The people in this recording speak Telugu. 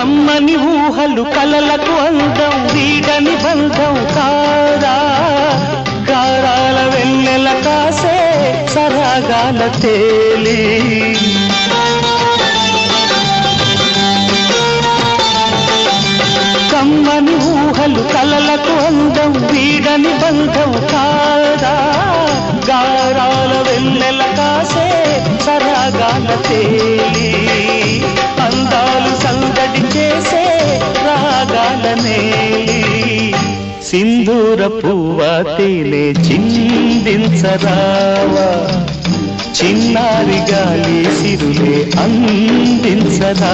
కమ్మని ఊహలు కలలకు అందం వీడని బంధం కాదా గారాల వెన్నెల కాసే సరాగాల తేలి కమ్మని ఊహలు కలలకు అందం వీడని బంధం కాదా గారాల వెన్నెల కాసే సరాగాల తేలి అందాలు సందడి చేసే రాగాల నేలి సింధూర పువ్వ తేనె చిందించరావా చిన్నారి గాలి సిరులే అందించరావా